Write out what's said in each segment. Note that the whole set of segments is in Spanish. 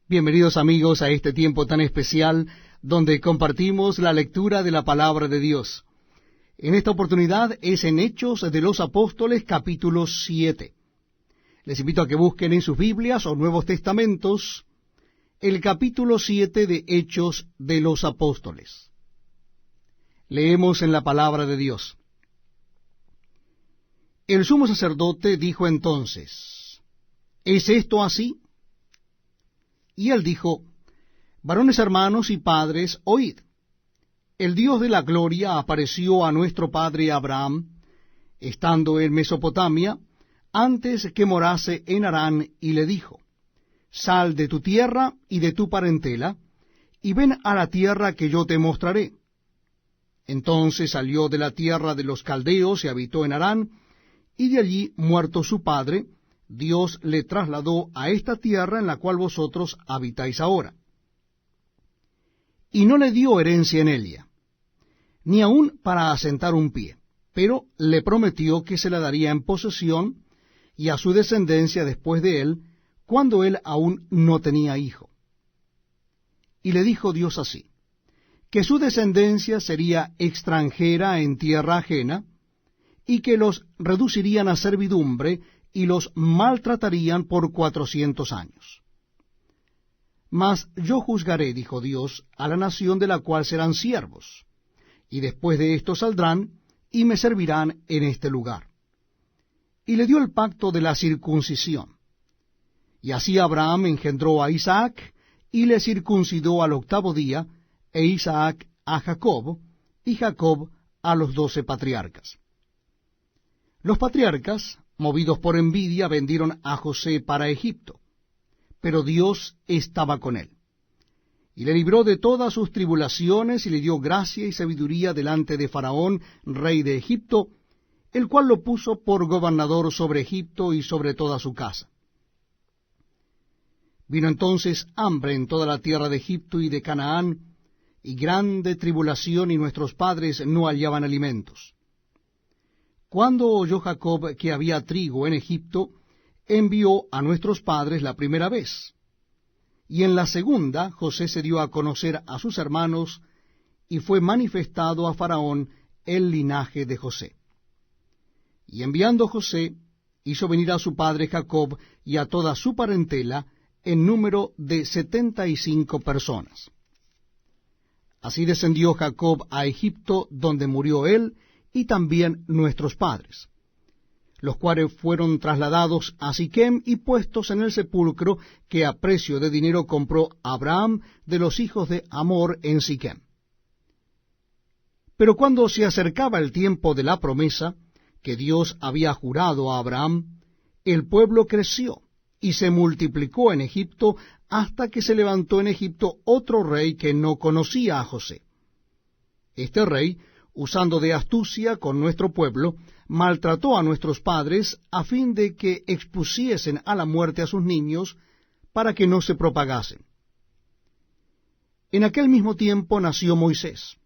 Bienvenidos amigos a este tiempo tan especial donde compartimos la lectura de la palabra de Dios. En esta oportunidad es en Hechos de los Apóstoles capítulo 7. Les invito a que busquen en sus Biblias o Nuevos Testamentos el capítulo 7 de Hechos de los Apóstoles. Leemos en la palabra de Dios. El sumo sacerdote dijo entonces: ¿Es esto así? Y él dijo: Varones hermanos y padres, oíd. El Dios de la gloria apareció a nuestro padre Abraham, estando en Mesopotamia, antes que morase en Harán, y le dijo: Sal de tu tierra y de tu parentela, y ven a la tierra que yo te mostraré. Entonces salió de la tierra de los caldeos y habitó en Harán, y de allí, muerto su padre, Dios le trasladó a esta tierra en la cual vosotros habitáis ahora. Y no le dio herencia en ella, ni aun para asentar un pie, pero le prometió que se la daría en posesión y a su descendencia después de él, cuando él aún no tenía hijo. Y le dijo Dios así: que su descendencia sería extranjera en tierra ajena, y que los reducirían a servidumbre, y los maltratarían por 400 años. Mas yo juzgaré, dijo Dios, a la nación de la cual serán siervos, y después de esto saldrán, y me servirán en este lugar. Y le dio el pacto de la circuncisión. Y así Abraham engendró a Isaac, y le circuncidó al 8º día, e Isaac a Jacob, y Jacob a los 12 patriarcas. Los patriarcas, movidos por envidia, vendieron a José para Egipto, pero Dios estaba con él, y le libró de todas sus tribulaciones, y le dio gracia y sabiduría delante de Faraón, rey de Egipto, el cual lo puso por gobernador sobre Egipto y sobre toda su casa. Vino entonces hambre en toda la tierra de Egipto y de Canaán, y grande tribulación, y nuestros padres no hallaban alimentos. Cuando oyó Jacob que había trigo en Egipto, envió a nuestros padres la primera vez. Y en la segunda, José se dio a conocer a sus hermanos, y fue manifestado a Faraón el linaje de José. Y enviando José, hizo venir a su padre Jacob y a toda su parentela, en número de 75 personas. Así descendió Jacob a Egipto, donde murió él, y también nuestros padres, los cuales fueron trasladados a Siquem y puestos en el sepulcro que a precio de dinero compró Abraham de los hijos de Hamor en Siquem. Pero cuando se acercaba el tiempo de la promesa que Dios había jurado a Abraham, el pueblo creció y se multiplicó en Egipto, hasta que se levantó en Egipto otro rey que no conocía a José. Este rey, usando de astucia con nuestro pueblo, maltrató a nuestros padres a fin de que expusiesen a la muerte a sus niños, para que no se propagasen. En aquel mismo tiempo nació Moisés,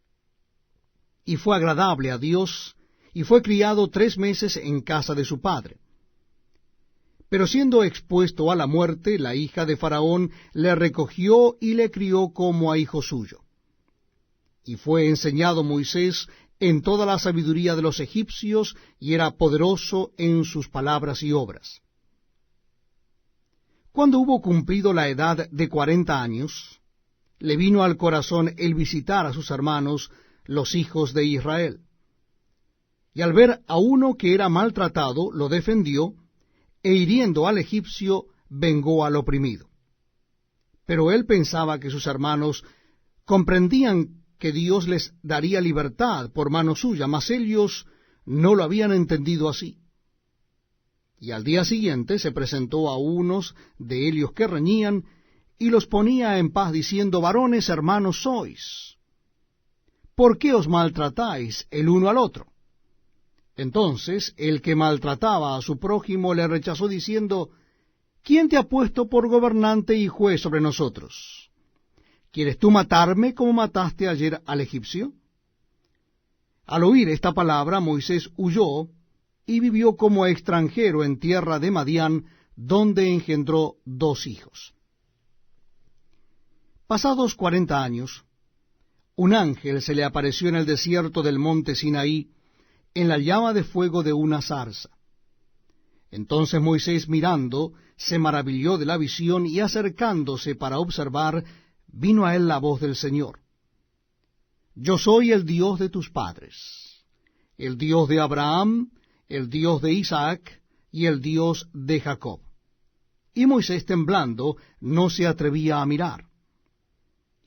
y fue agradable a Dios, y fue criado 3 meses en casa de su padre. Pero siendo expuesto a la muerte, la hija de Faraón le recogió y le crió como a hijo suyo. Y fue enseñado Moisés en toda la sabiduría de los egipcios, y era poderoso en sus palabras y obras. Cuando hubo cumplido la edad de 40 años, le vino al corazón el visitar a sus hermanos, los hijos de Israel. Y al ver a uno que era maltratado, lo defendió, e hiriendo al egipcio, vengó al oprimido. Pero él pensaba que sus hermanos comprendían que Dios les daría libertad por mano suya, mas ellos no lo habían entendido así. Y al día siguiente se presentó a unos de ellos que reñían, y los ponía en paz, diciendo: Varones hermanos sois, ¿por qué os maltratáis el uno al otro? Entonces el que maltrataba a su prójimo le rechazó, diciendo: ¿Quién te ha puesto por gobernante y juez sobre nosotros? ¿Quieres tú matarme como mataste ayer al egipcio? Al oír esta palabra, Moisés huyó y vivió como extranjero en tierra de Madián, donde engendró 2 hijos. Pasados 40 años, un ángel se le apareció en el desierto del monte Sinaí, en la llama de fuego de una zarza. Entonces Moisés, mirando, se maravilló de la visión, y acercándose para observar, vino a él la voz del Señor. Yo soy el Dios de tus padres, el Dios de Abraham, el Dios de Isaac y el Dios de Jacob. Y Moisés, temblando, no se atrevía a mirar.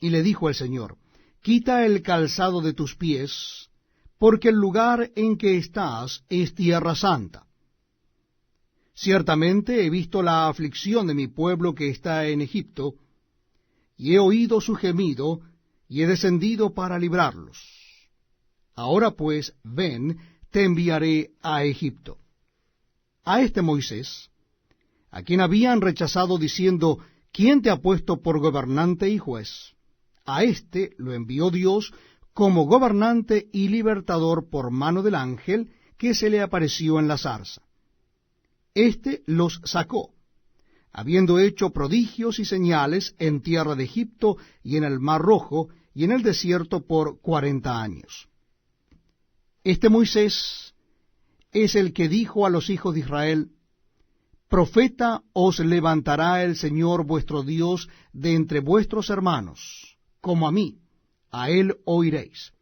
Y le dijo el Señor, quita el calzado de tus pies, porque el lugar en que estás es tierra santa. Ciertamente he visto la aflicción de mi pueblo que está en Egipto, y he oído su gemido, y he descendido para librarlos. Ahora pues, ven, te enviaré a Egipto. A este Moisés, a quien habían rechazado diciendo, ¿quién te ha puesto por gobernante y juez? A éste lo envió Dios como gobernante y libertador por mano del ángel que se le apareció en la zarza. Éste los sacó, habiendo hecho prodigios y señales en tierra de Egipto y en el mar Rojo y en el desierto por 40 años. Este Moisés es el que dijo a los hijos de Israel, profeta os levantará el Señor vuestro Dios de entre vuestros hermanos, como a mí, a él oiréis.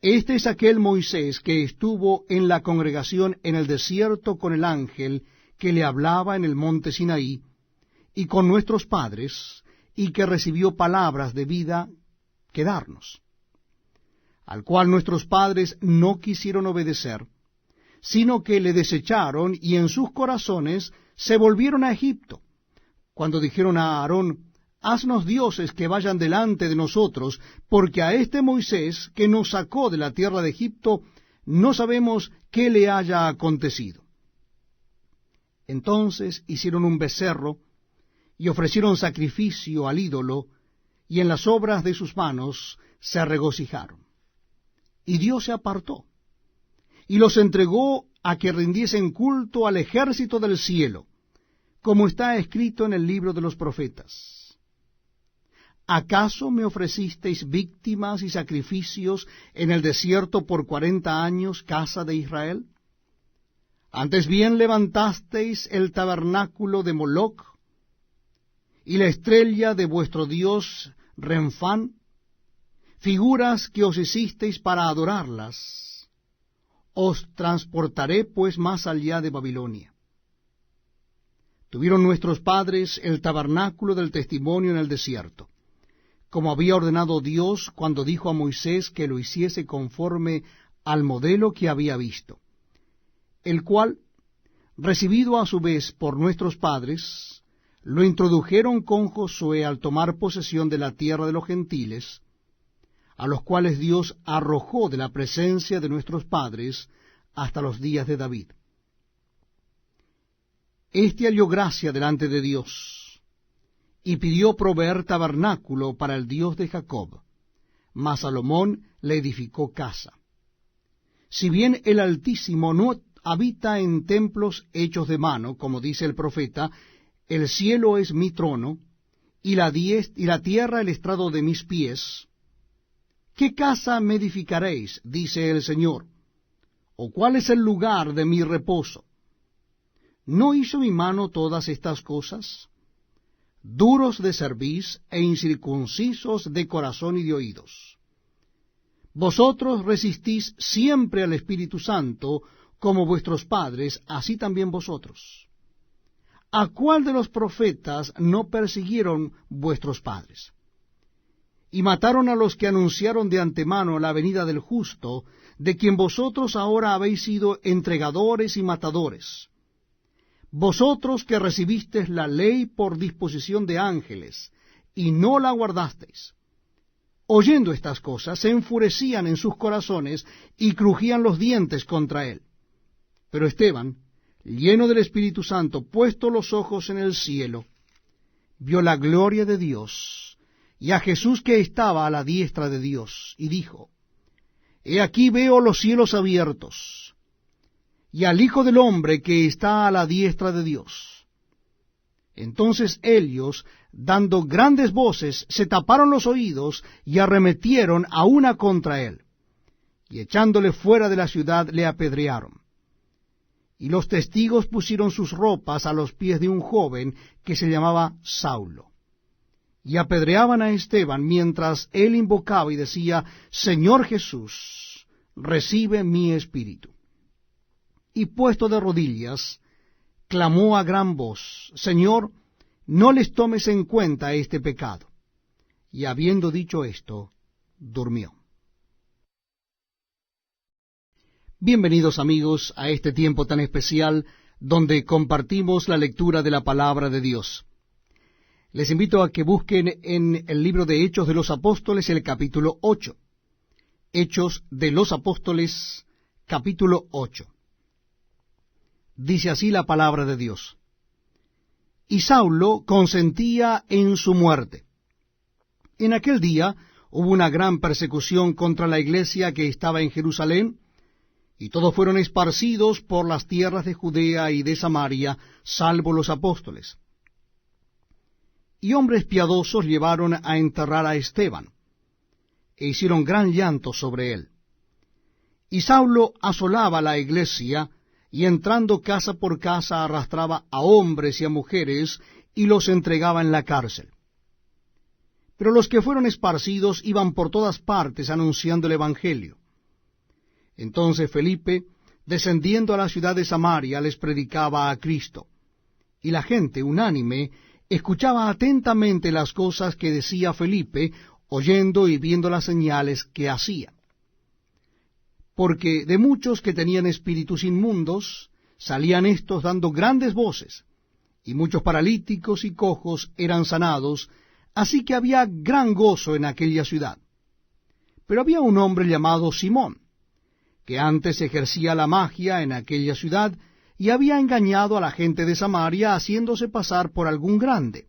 Este es aquel Moisés que estuvo en la congregación en el desierto con el ángel que le hablaba en el monte Sinaí, y con nuestros padres, y que recibió palabras de vida que darnos, al cual nuestros padres no quisieron obedecer, sino que le desecharon, y en sus corazones se volvieron a Egipto, cuando dijeron a Aarón, haznos dioses que vayan delante de nosotros, porque a este Moisés que nos sacó de la tierra de Egipto, no sabemos qué le haya acontecido. Entonces hicieron un becerro, y ofrecieron sacrificio al ídolo, y en las obras de sus manos se regocijaron. Y Dios se apartó, y los entregó a que rindiesen culto al ejército del cielo, como está escrito en el libro de los profetas. ¿Acaso me ofrecisteis víctimas y sacrificios en el desierto por 40 años, casa de Israel? Antes bien levantasteis el tabernáculo de Moloc y la estrella de vuestro dios Renfán, figuras que os hicisteis para adorarlas. Os transportaré pues más allá de Babilonia. Tuvieron nuestros padres el tabernáculo del testimonio en el desierto, como había ordenado Dios cuando dijo a Moisés que lo hiciese conforme al modelo que había visto, el cual, recibido a su vez por nuestros padres, lo introdujeron con Josué al tomar posesión de la tierra de los gentiles, a los cuales Dios arrojó de la presencia de nuestros padres hasta los días de David. Este halló gracia delante de Dios, y pidió proveer tabernáculo para el Dios de Jacob, mas Salomón le edificó casa. Si bien el Altísimo no habita en templos hechos de mano, como dice el profeta, el cielo es mi trono, y la tierra el estrado de mis pies, ¿qué casa me edificaréis? Dice el Señor, ¿o cuál es el lugar de mi reposo? ¿No hizo mi mano todas estas cosas? Duros de cerviz e incircuncisos de corazón y de oídos. Vosotros resistís siempre al Espíritu Santo, como vuestros padres, así también vosotros. ¿A cuál de los profetas no persiguieron vuestros padres? Y mataron a los que anunciaron de antemano la venida del justo, de quien vosotros ahora habéis sido entregadores y matadores. Vosotros que recibisteis la ley por disposición de ángeles, y no la guardasteis. Oyendo estas cosas, se enfurecían en sus corazones, y crujían los dientes contra él. Pero Esteban, lleno del Espíritu Santo, puesto los ojos en el cielo, vio la gloria de Dios, y a Jesús que estaba a la diestra de Dios, y dijo, He aquí veo los cielos abiertos, y al Hijo del Hombre que está a la diestra de Dios. Entonces ellos, dando grandes voces, se taparon los oídos y arremetieron a una contra él, y echándole fuera de la ciudad le apedrearon. Y los testigos pusieron sus ropas a los pies de un joven que se llamaba Saulo, y apedreaban a Esteban mientras él invocaba y decía: Señor Jesús, recibe mi espíritu. Y puesto de rodillas, clamó a gran voz: Señor, no les tomes en cuenta este pecado. Y habiendo dicho esto, durmió. Bienvenidos amigos a este tiempo tan especial donde compartimos la lectura de la palabra de Dios. Les invito a que busquen en el libro de Hechos de los Apóstoles el capítulo 8. Hechos de los Apóstoles, capítulo 8. Dice así la palabra de Dios: Y Saulo consentía en su muerte. En aquel día hubo una gran persecución contra la iglesia que estaba en Jerusalén, y todos fueron esparcidos por las tierras de Judea y de Samaria, salvo los apóstoles. Y hombres piadosos llevaron a enterrar a Esteban, e hicieron gran llanto sobre él. Y Saulo asolaba la iglesia, y entrando casa por casa arrastraba a hombres y a mujeres, y los entregaba en la cárcel. Pero los que fueron esparcidos iban por todas partes anunciando el evangelio. Entonces Felipe, descendiendo a la ciudad de Samaria, les predicaba a Cristo, y la gente, unánime, escuchaba atentamente las cosas que decía Felipe, oyendo y viendo las señales que hacía. Porque de muchos que tenían espíritus inmundos, salían éstos dando grandes voces, y muchos paralíticos y cojos eran sanados, así que había gran gozo en aquella ciudad. Pero había un hombre llamado Simón, que antes ejercía la magia en aquella ciudad, y había engañado a la gente de Samaria, haciéndose pasar por algún grande.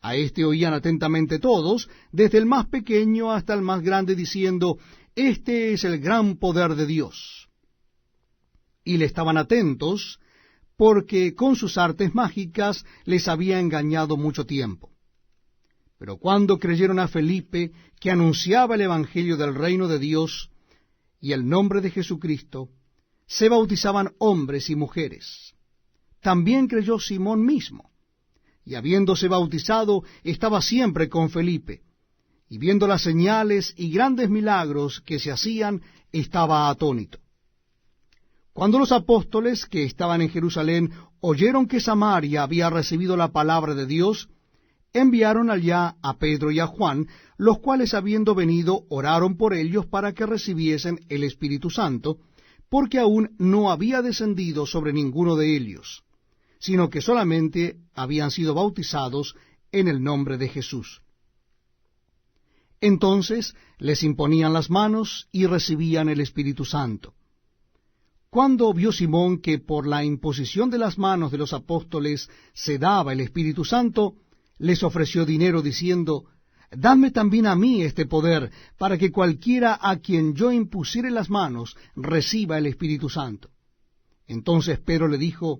A éste oían atentamente todos, desde el más pequeño hasta el más grande, diciendo: Este es el gran poder de Dios. Y le estaban atentos, porque con sus artes mágicas les había engañado mucho tiempo. Pero cuando creyeron a Felipe, que anunciaba el evangelio del reino de Dios y el nombre de Jesucristo, se bautizaban hombres y mujeres. También creyó Simón mismo, y habiéndose bautizado, estaba siempre con Felipe, y viendo las señales y grandes milagros que se hacían, estaba atónito. Cuando los apóstoles que estaban en Jerusalén oyeron que Samaria había recibido la palabra de Dios, enviaron allá a Pedro y a Juan, los cuales, habiendo venido, oraron por ellos para que recibiesen el Espíritu Santo, porque aún no había descendido sobre ninguno de ellos, sino que solamente habían sido bautizados en el nombre de Jesús. Entonces les imponían las manos y recibían el Espíritu Santo. Cuando vio Simón que por la imposición de las manos de los apóstoles se daba el Espíritu Santo, les ofreció dinero diciendo: Dadme también a mí este poder, para que cualquiera a quien yo impusiere las manos reciba el Espíritu Santo. Entonces Pedro le dijo: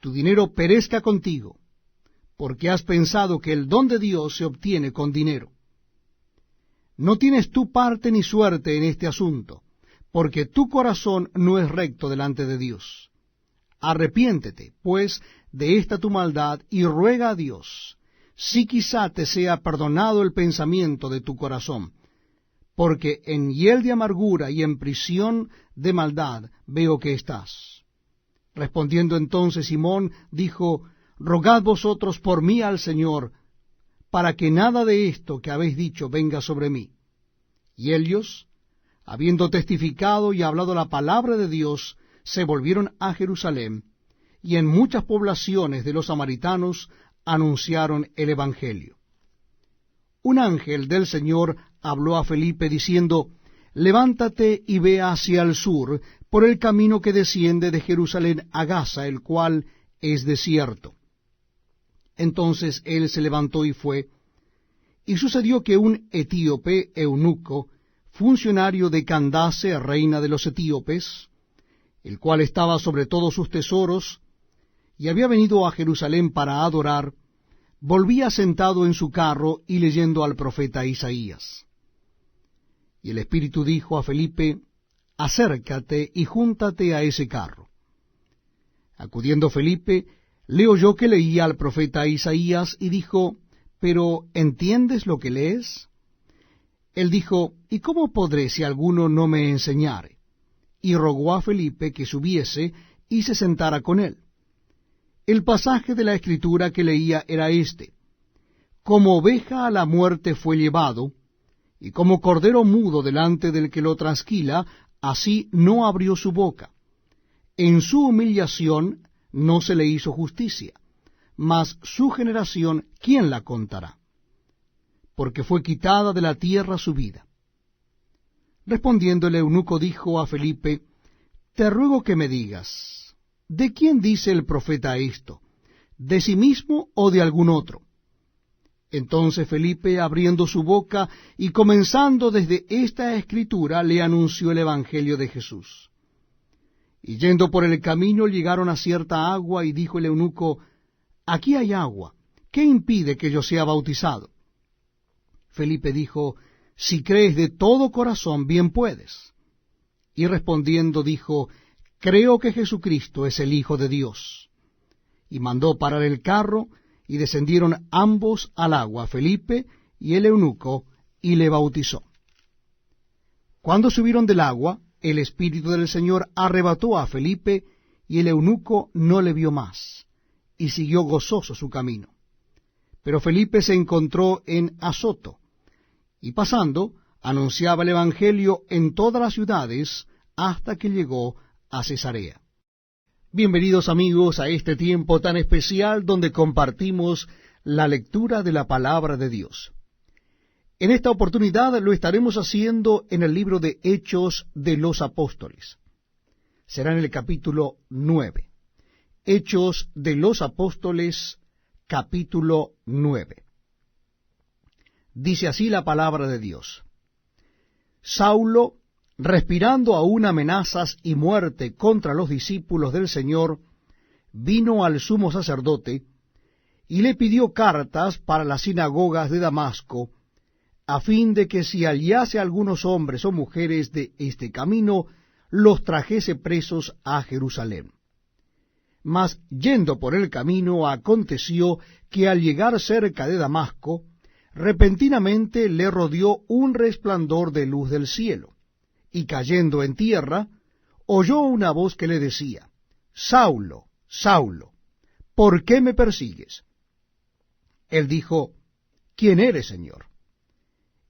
Tu dinero perezca contigo, porque has pensado que el don de Dios se obtiene con dinero. No tienes tú parte ni suerte en este asunto, porque tu corazón no es recto delante de Dios. Arrepiéntete, pues, de esta tu maldad, y ruega a Dios, si quizá te sea perdonado el pensamiento de tu corazón, porque en hiel de amargura y en prisión de maldad veo que estás. Respondiendo entonces Simón, dijo: Rogad vosotros por mí al Señor, para que nada de esto que habéis dicho venga sobre mí. Y ellos, habiendo testificado y hablado la palabra de Dios, se volvieron a Jerusalén, y en muchas poblaciones de los samaritanos anunciaron el Evangelio. Un ángel del Señor habló a Felipe diciendo: Levántate y ve hacia el sur, por el camino que desciende de Jerusalén a Gaza, el cual es desierto. Entonces él se levantó y fue, y sucedió que un etíope eunuco, funcionario de Candace, reina de los etíopes, el cual estaba sobre todos sus tesoros, y había venido a Jerusalén para adorar, volvía sentado en su carro y leyendo al profeta Isaías. Y el Espíritu dijo a Felipe, acércate y júntate a ese carro. Acudiendo Felipe, le oyó que leía al profeta Isaías y dijo, ¿pero entiendes lo que lees? Él dijo, ¿y cómo podré si alguno no me enseñare? Y rogó a Felipe que subiese y se sentara con él. El pasaje de la Escritura que leía era este: como oveja a la muerte fue llevado, y como cordero mudo delante del que lo trasquila, así no abrió su boca. En su humillación no se le hizo justicia, mas su generación, ¿quién la contará? Porque fue quitada de la tierra su vida. Respondiendo el eunuco dijo a Felipe, te ruego que me digas, ¿de quién dice el profeta esto? ¿De sí mismo o de algún otro? Entonces Felipe, abriendo su boca y comenzando desde esta escritura, le anunció el evangelio de Jesús. Y yendo por el camino llegaron a cierta agua, y dijo el eunuco, aquí hay agua, ¿qué impide que yo sea bautizado? Felipe dijo, si crees de todo corazón, bien puedes. Y respondiendo dijo, creo que Jesucristo es el Hijo de Dios. Y mandó parar el carro, y descendieron ambos al agua, Felipe y el eunuco, y le bautizó. Cuando subieron del agua, el Espíritu del Señor arrebató a Felipe, y el eunuco no le vio más, y siguió gozoso su camino. Pero Felipe se encontró en Azoto, y pasando, anunciaba el Evangelio en todas las ciudades, hasta que llegó a Cesarea. Bienvenidos amigos a este tiempo tan especial donde compartimos la lectura de la palabra de Dios. En esta oportunidad lo estaremos haciendo en el libro de Hechos de los Apóstoles. Será en el capítulo 9. Hechos de los Apóstoles, capítulo 9. Dice así la palabra de Dios. Saulo, respirando aún amenazas y muerte contra los discípulos del Señor, vino al sumo sacerdote y le pidió cartas para las sinagogas de Damasco, a fin de que si hallase algunos hombres o mujeres de este camino, los trajese presos a Jerusalén. Mas yendo por el camino, aconteció que al llegar cerca de Damasco, repentinamente le rodeó un resplandor de luz del cielo, y cayendo en tierra, oyó una voz que le decía, Saulo, Saulo, ¿por qué me persigues? Él dijo, ¿quién eres, Señor?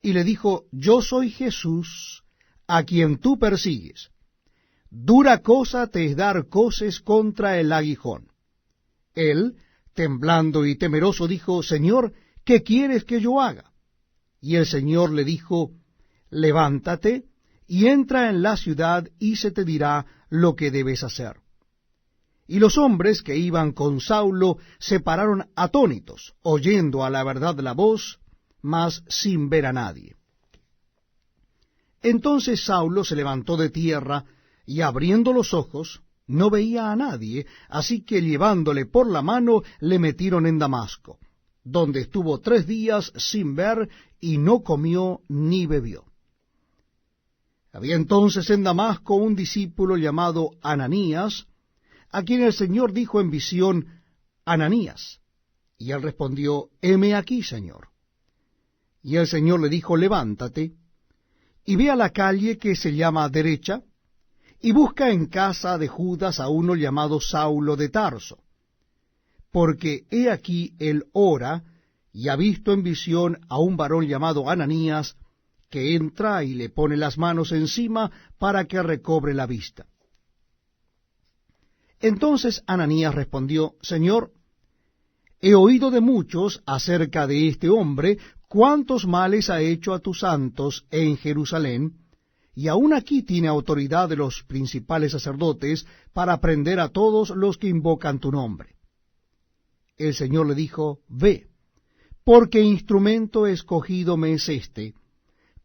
Y le dijo, yo soy Jesús, a quien tú persigues. Dura cosa te es dar coces contra el aguijón. Él, temblando y temeroso, dijo, Señor, ¿qué quieres que yo haga? Y el Señor le dijo, levántate y entra en la ciudad, y se te dirá lo que debes hacer. Y los hombres que iban con Saulo se pararon atónitos, oyendo a la verdad la voz, mas sin ver a nadie. Entonces Saulo se levantó de tierra, y abriendo los ojos, no veía a nadie, así que llevándole por la mano, le metieron en Damasco, donde estuvo 3 días sin ver, y no comió ni bebió. Había entonces en Damasco un discípulo llamado Ananías, a quien el Señor dijo en visión, Ananías. Y él respondió, heme aquí, Señor. Y el Señor le dijo, levántate, y ve a la calle que se llama Derecha, y busca en casa de Judas a uno llamado Saulo de Tarso, porque he aquí él ora, y ha visto en visión a un varón llamado Ananías, que entra y le pone las manos encima para que recobre la vista. Entonces Ananías respondió, Señor, he oído de muchos acerca de este hombre, cuántos males ha hecho a tus santos en Jerusalén, y aun aquí tiene autoridad de los principales sacerdotes para prender a todos los que invocan tu nombre. El Señor le dijo, ve, porque instrumento escogido me es este,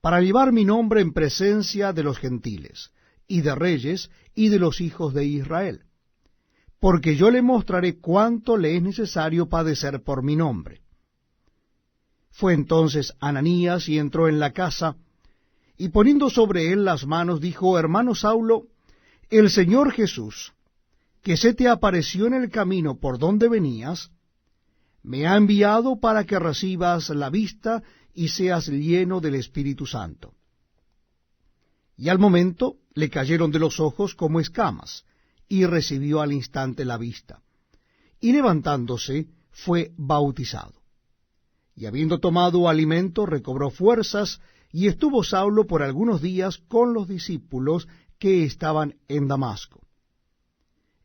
para llevar mi nombre en presencia de los gentiles, y de reyes, y de los hijos de Israel, porque yo le mostraré cuánto le es necesario padecer por mi nombre. Fue entonces Ananías y entró en la casa, y poniendo sobre él las manos, dijo: Hermano Saulo, el Señor Jesús, que se te apareció en el camino por donde venías, me ha enviado para que recibas la vista y seas lleno del Espíritu Santo. Y al momento le cayeron de los ojos como escamas, y recibió al instante la vista. Y levantándose, fue bautizado. Y habiendo tomado alimento, recobró fuerzas, y estuvo Saulo por algunos días con los discípulos que estaban en Damasco.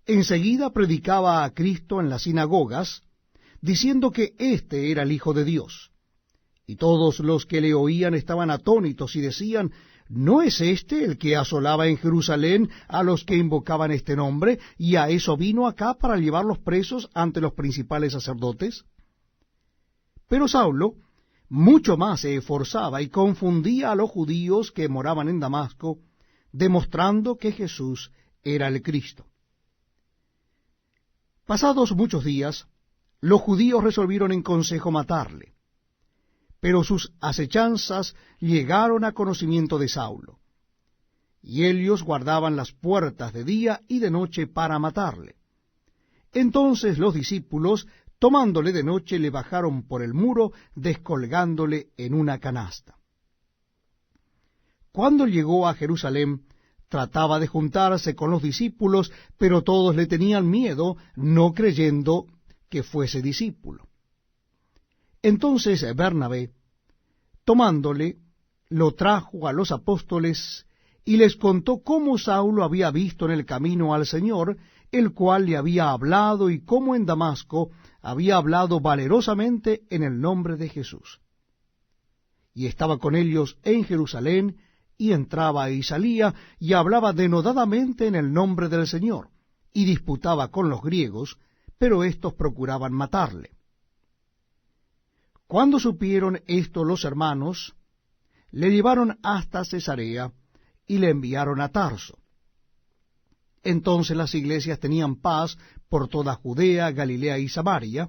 Enseguida predicaba a Cristo en las sinagogas, diciendo que éste era el Hijo de Dios. Y todos los que le oían estaban atónitos y decían: ¿no es este el que asolaba en Jerusalén a los que invocaban este nombre, y a eso vino acá para llevarlos presos ante los principales sacerdotes? Pero Saulo mucho más se esforzaba y confundía a los judíos que moraban en Damasco, demostrando que Jesús era el Cristo. Pasados muchos días, los judíos resolvieron en consejo matarle, pero sus acechanzas llegaron a conocimiento de Saulo, y ellos guardaban las puertas de día y de noche para matarle. Entonces los discípulos, tomándole de noche, le bajaron por el muro, descolgándole en una canasta. Cuando llegó a Jerusalén, trataba de juntarse con los discípulos, pero todos le tenían miedo, no creyendo que fuese discípulo. Entonces Bernabé, tomándole, lo trajo a los apóstoles y les contó cómo Saulo había visto en el camino al Señor, el cual le había hablado, y cómo en Damasco había hablado valerosamente en el nombre de Jesús. Y estaba con ellos en Jerusalén, y entraba y salía, y hablaba denodadamente en el nombre del Señor, y disputaba con los griegos, pero éstos procuraban matarle. Cuando supieron esto los hermanos, le llevaron hasta Cesarea, y le enviaron a Tarso. Entonces las iglesias tenían paz por toda Judea, Galilea y Samaria,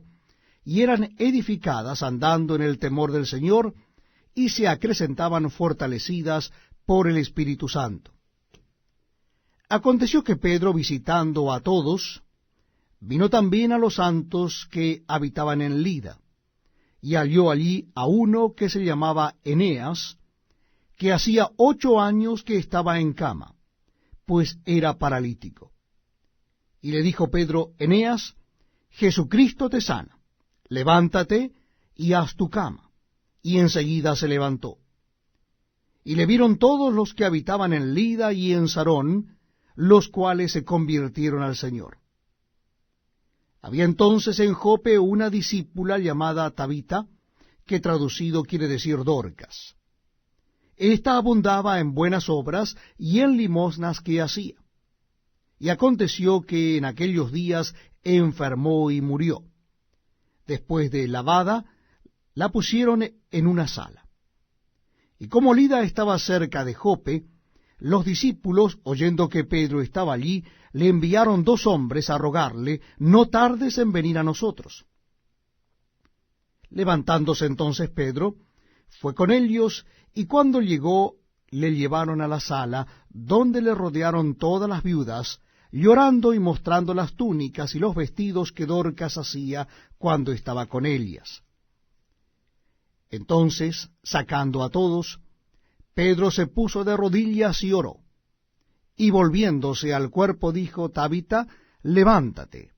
y eran edificadas andando en el temor del Señor, y se acrecentaban fortalecidas por el Espíritu Santo. Aconteció que Pedro, visitando a todos, vino también a los santos que habitaban en Lida, y halló allí a uno que se llamaba Eneas, que hacía 8 años que estaba en cama, pues era paralítico. Y le dijo Pedro: Eneas, Jesucristo te sana, levántate y haz tu cama. Y enseguida se levantó. Y le vieron todos los que habitaban en Lida y en Sarón, los cuales se convirtieron al Señor. Había entonces en Jope una discípula llamada Tabita, que traducido quiere decir Dorcas. Esta abundaba en buenas obras y en limosnas que hacía. Y aconteció que en aquellos días enfermó y murió. Después de lavada, la pusieron en una sala. Y como Lida estaba cerca de Jope, los discípulos, oyendo que Pedro estaba allí, le enviaron 2 hombres a rogarle: no tardes en venir a nosotros. Levantándose entonces Pedro, fue con ellos, y cuando llegó, le llevaron a la sala, donde le rodearon todas las viudas, llorando y mostrando las túnicas y los vestidos que Dorcas hacía cuando estaba con ellas. Entonces, sacando a todos, Pedro se puso de rodillas y oró. Y volviéndose al cuerpo dijo: Tabita, levántate.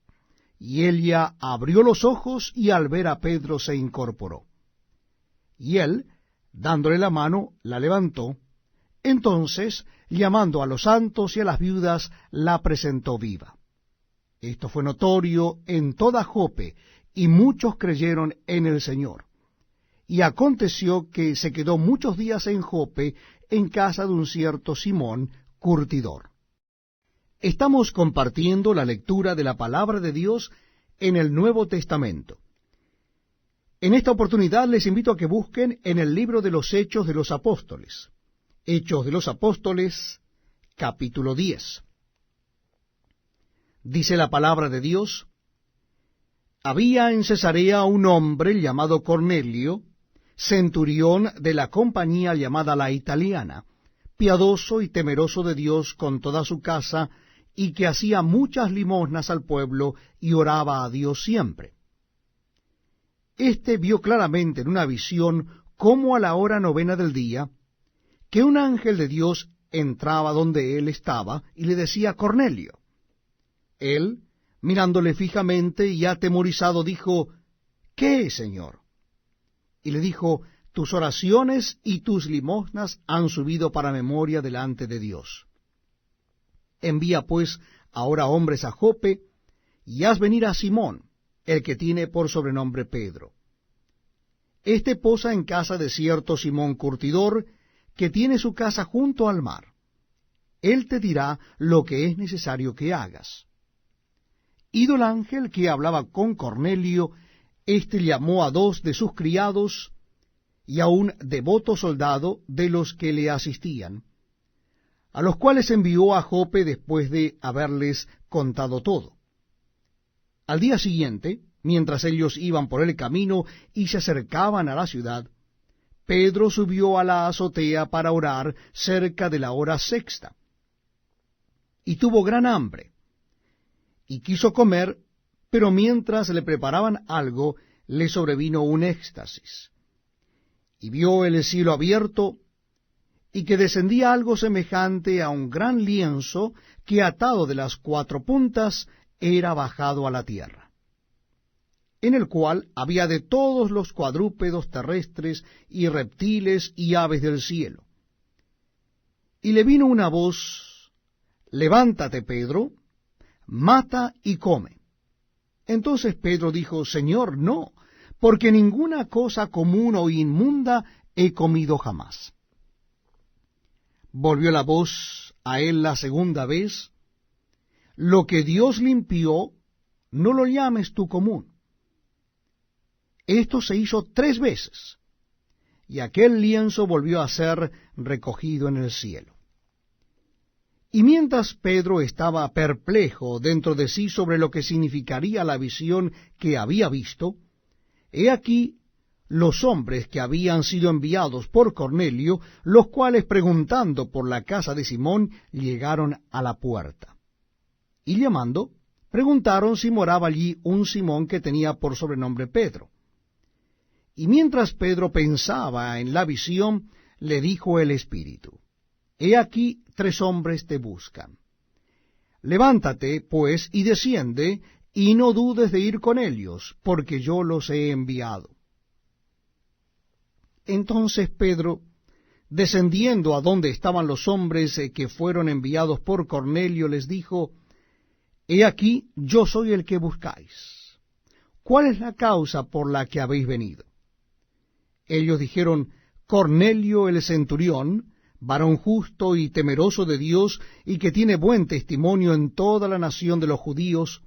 Y ella abrió los ojos, y al ver a Pedro se incorporó. Y él, dándole la mano, la levantó. Entonces, llamando a los santos y a las viudas, la presentó viva. Esto fue notorio en toda Jope, y muchos creyeron en el Señor. Y aconteció que se quedó muchos días en Jope, en casa de un cierto Simón, curtidor. Estamos compartiendo la lectura de la palabra de Dios en el Nuevo Testamento. En esta oportunidad les invito a que busquen en el libro de los Hechos de los Apóstoles. Hechos de los Apóstoles, capítulo 10. dice la palabra de Dios: había en Cesarea un hombre llamado Cornelio, centurión de la compañía llamada la Italiana, piadoso y temeroso de Dios con toda su casa, y que hacía muchas limosnas al pueblo y oraba a Dios siempre. Este vio claramente en una visión, como a la hora novena del día, que un ángel de Dios entraba donde él estaba y le decía: Cornelio. Él, mirándole fijamente y atemorizado, dijo: ¿Qué es, Señor? Y le dijo: tus oraciones y tus limosnas han subido para memoria delante de Dios. Envía pues ahora hombres a Jope, y haz venir a Simón, el que tiene por sobrenombre Pedro. Este posa en casa de cierto Simón curtidor, que tiene su casa junto al mar. Él te dirá lo que es necesario que hagas. Ido el ángel que hablaba con Cornelio, éste llamó a 2 de sus criados y a un devoto soldado de los que le asistían, a los cuales envió a Jope después de haberles contado todo. Al día siguiente, mientras ellos iban por el camino y se acercaban a la ciudad, Pedro subió a la azotea para orar cerca de la hora sexta, y tuvo gran hambre, y quiso comer, pero mientras le preparaban algo, le sobrevino un éxtasis, y vio el cielo abierto, y que descendía algo semejante a un gran lienzo, que atado de las 4 puntas era bajado a la tierra, en el cual había de todos los cuadrúpedos terrestres y reptiles y aves del cielo. Y le vino una voz: levántate, Pedro, mata y come. Entonces Pedro dijo: Señor, no, porque ninguna cosa común o inmunda he comido jamás. Volvió la voz a él la segunda vez: lo que Dios limpió, no lo llames tú común. Esto se hizo 3 veces, y aquel lienzo volvió a ser recogido en el cielo. Y mientras Pedro estaba perplejo dentro de sí sobre lo que significaría la visión que había visto, he aquí los hombres que habían sido enviados por Cornelio, los cuales, preguntando por la casa de Simón, llegaron a la puerta. Y llamando, preguntaron si moraba allí un Simón que tenía por sobrenombre Pedro. Y mientras Pedro pensaba en la visión, le dijo el Espíritu: He aquí 3 hombres te buscan. Levántate, pues, y desciende, y no dudes de ir con ellos, porque yo los he enviado. Entonces Pedro, descendiendo a donde estaban los hombres que fueron enviados por Cornelio, les dijo: He aquí, yo soy el que buscáis. ¿Cuál es la causa por la que habéis venido? Ellos dijeron: Cornelio el centurión, varón justo y temeroso de Dios, y que tiene buen testimonio en toda la nación de los judíos,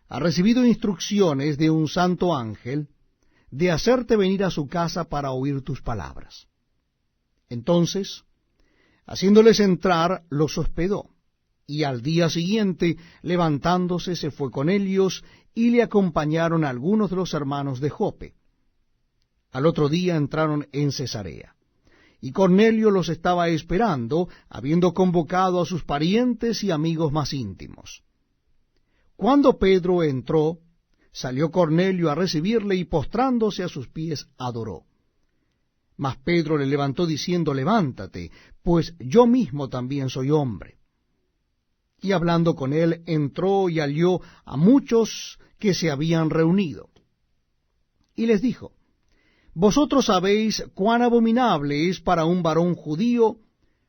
ha recibido instrucciones de un santo ángel de hacerte venir a su casa para oír tus palabras. Entonces, haciéndoles entrar, los hospedó, y al día siguiente, levantándose, se fue con ellos, y le acompañaron algunos de los hermanos de Jope. Al otro día entraron en Cesarea, y Cornelio los estaba esperando, habiendo convocado a sus parientes y amigos más íntimos. Cuando Pedro entró, salió Cornelio a recibirle, y postrándose a sus pies adoró. Mas Pedro le levantó diciendo: Levántate, pues yo mismo también soy hombre. Y hablando con él, entró y halló a muchos que se habían reunido. Y les dijo: Vosotros sabéis cuán abominable es para un varón judío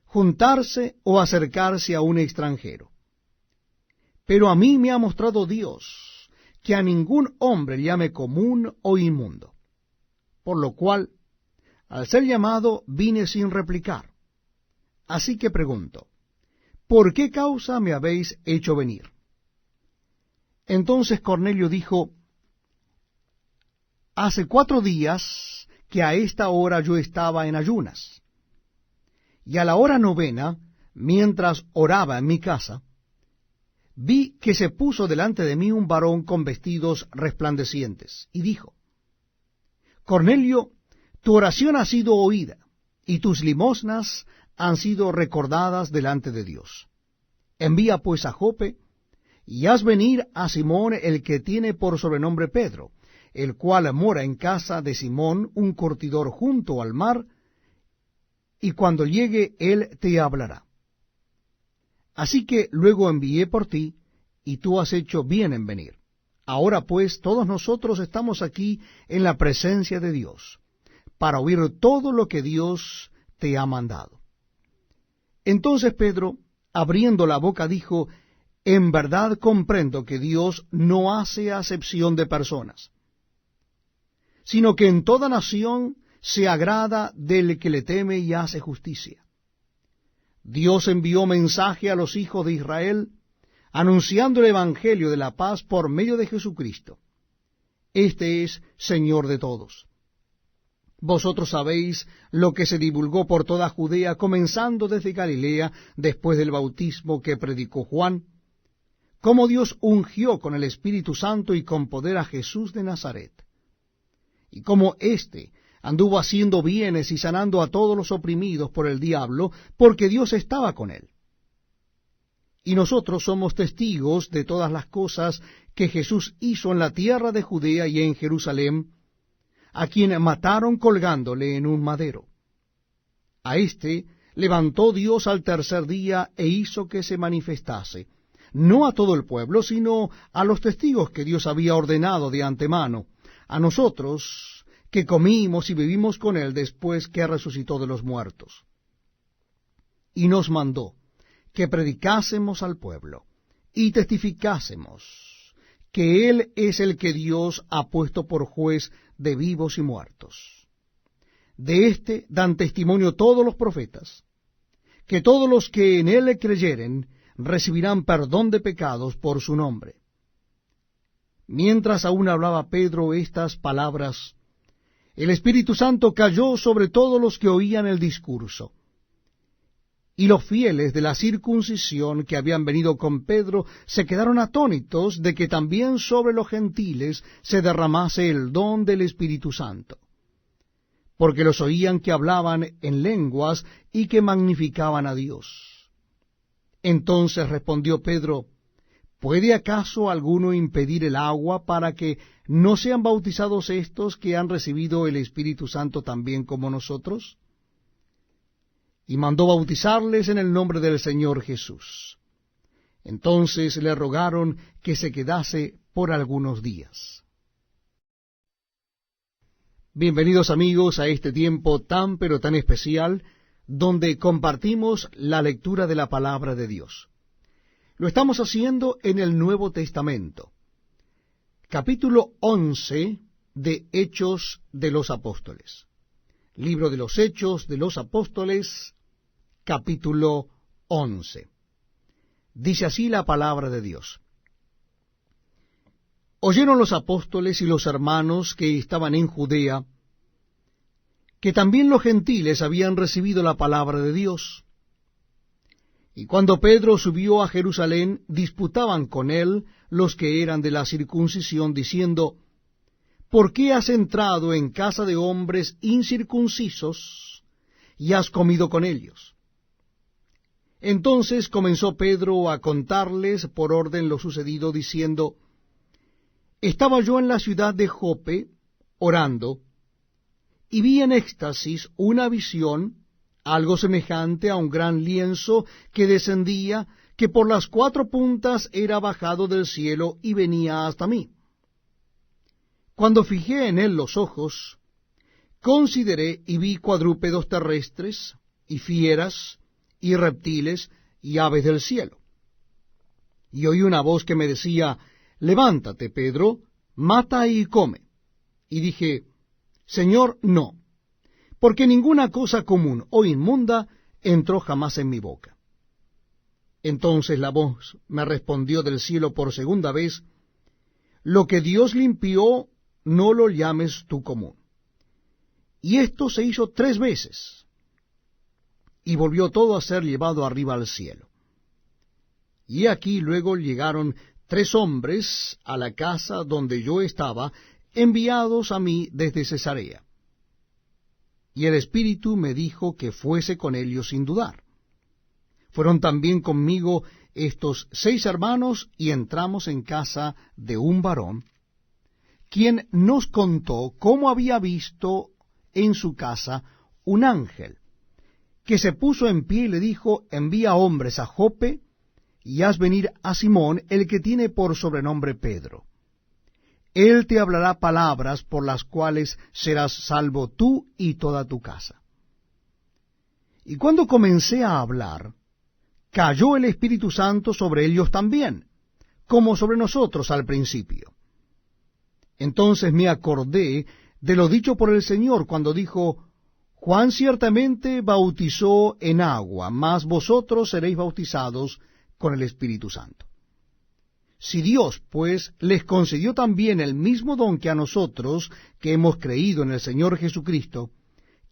juntarse o acercarse a un extranjero. Pero a mí me ha mostrado Dios que a ningún hombre llame común o inmundo. Por lo cual, al ser llamado, vine sin replicar. Así que pregunto: ¿por qué causa me habéis hecho venir? Entonces Cornelio dijo: Hace 4 días que a esta hora yo estaba en ayunas, y a la hora novena, mientras oraba en mi casa, vi que se puso delante de mí un varón con vestidos resplandecientes, y dijo, Cornelio, tu oración ha sido oída, y tus limosnas han sido recordadas delante de Dios. Envía pues a Jope, y haz venir a Simón, el que tiene por sobrenombre Pedro, el cual mora en casa de Simón, un curtidor junto al mar, y cuando llegue él te hablará. Así que luego envié por ti, y tú has hecho bien en venir. Ahora pues todos nosotros estamos aquí en la presencia de Dios, para oír todo lo que Dios te ha mandado. Entonces Pedro, abriendo la boca, dijo, En verdad comprendo que Dios no hace acepción de personas, sino que en toda nación se agrada del que le teme y hace justicia. Dios envió mensaje a los hijos de Israel, anunciando el evangelio de la paz por medio de Jesucristo. Este es Señor de todos. Vosotros sabéis lo que se divulgó por toda Judea, comenzando desde Galilea, después del bautismo que predicó Juan, cómo Dios ungió con el Espíritu Santo y con poder a Jesús de Nazaret, y cómo éste anduvo haciendo bienes y sanando a todos los oprimidos por el diablo, porque Dios estaba con él. Y nosotros somos testigos de todas las cosas que Jesús hizo en la tierra de Judea y en Jerusalén, a quien mataron colgándole en un madero. A éste levantó Dios al tercer día e hizo que se manifestase, no a todo el pueblo, sino a los testigos que Dios había ordenado de antemano, a nosotros que comimos y vivimos con él después que resucitó de los muertos. Y nos mandó que predicásemos al pueblo y testificásemos que él es el que Dios ha puesto por juez de vivos y muertos. De éste dan testimonio todos los profetas, que todos los que en él creyeren recibirán perdón de pecados por su nombre. Mientras aún hablaba Pedro estas palabras, el Espíritu Santo cayó sobre todos los que oían el discurso. Y los fieles de la circuncisión que habían venido con Pedro se quedaron atónitos de que también sobre los gentiles se derramase el don del Espíritu Santo, porque los oían que hablaban en lenguas y que magnificaban a Dios. Entonces respondió Pedro, ¿puede acaso alguno impedir el agua para que no sean bautizados estos que han recibido el Espíritu Santo también como nosotros? Y mandó bautizarles en el nombre del Señor Jesús. Entonces le rogaron que se quedase por algunos días. Bienvenidos amigos a este tiempo tan pero tan especial, donde compartimos la lectura de la palabra de Dios. Lo estamos haciendo en el Nuevo Testamento. Capítulo 11 de Hechos de los Apóstoles. Libro de los Hechos de los Apóstoles, capítulo 11. Dice así la palabra de Dios. Oyeron los apóstoles y los hermanos que estaban en Judea, que también los gentiles habían recibido la palabra de Dios. Y cuando Pedro subió a Jerusalén, disputaban con él los que eran de la circuncisión, diciendo, ¿por qué has entrado en casa de hombres incircuncisos y has comido con ellos? Entonces comenzó Pedro a contarles por orden lo sucedido, diciendo, estaba yo en la ciudad de Jope, orando, y vi en éxtasis una visión, algo semejante a un gran lienzo que descendía, que por las cuatro puntas era bajado del cielo y venía hasta mí. Cuando fijé en él los ojos, consideré y vi cuadrúpedos terrestres, y fieras, y reptiles, y aves del cielo. Y oí una voz que me decía, levántate, Pedro, mata y come. Y dije, Señor, no, porque ninguna cosa común o inmunda entró jamás en mi boca. Entonces la voz me respondió del cielo por segunda vez, lo que Dios limpió, no lo llames tú común. Y esto se hizo 3 veces, y volvió todo a ser llevado arriba al cielo. Y aquí luego llegaron 3 hombres a la casa donde yo estaba, enviados a mí desde Cesarea. Y el Espíritu me dijo que fuese con ellos sin dudar. Fueron también conmigo estos 6 hermanos, y entramos en casa de un varón, quien nos contó cómo había visto en su casa un ángel, que se puso en pie y le dijo: envía hombres a Jope, y haz venir a Simón, el que tiene por sobrenombre Pedro. Él te hablará palabras por las cuales serás salvo tú y toda tu casa. Y cuando comencé a hablar, cayó el Espíritu Santo sobre ellos también, como sobre nosotros al principio. Entonces me acordé de lo dicho por el Señor cuando dijo: Juan ciertamente bautizó en agua, mas vosotros seréis bautizados con el Espíritu Santo. Si Dios, pues, les concedió también el mismo don que a nosotros, que hemos creído en el Señor Jesucristo,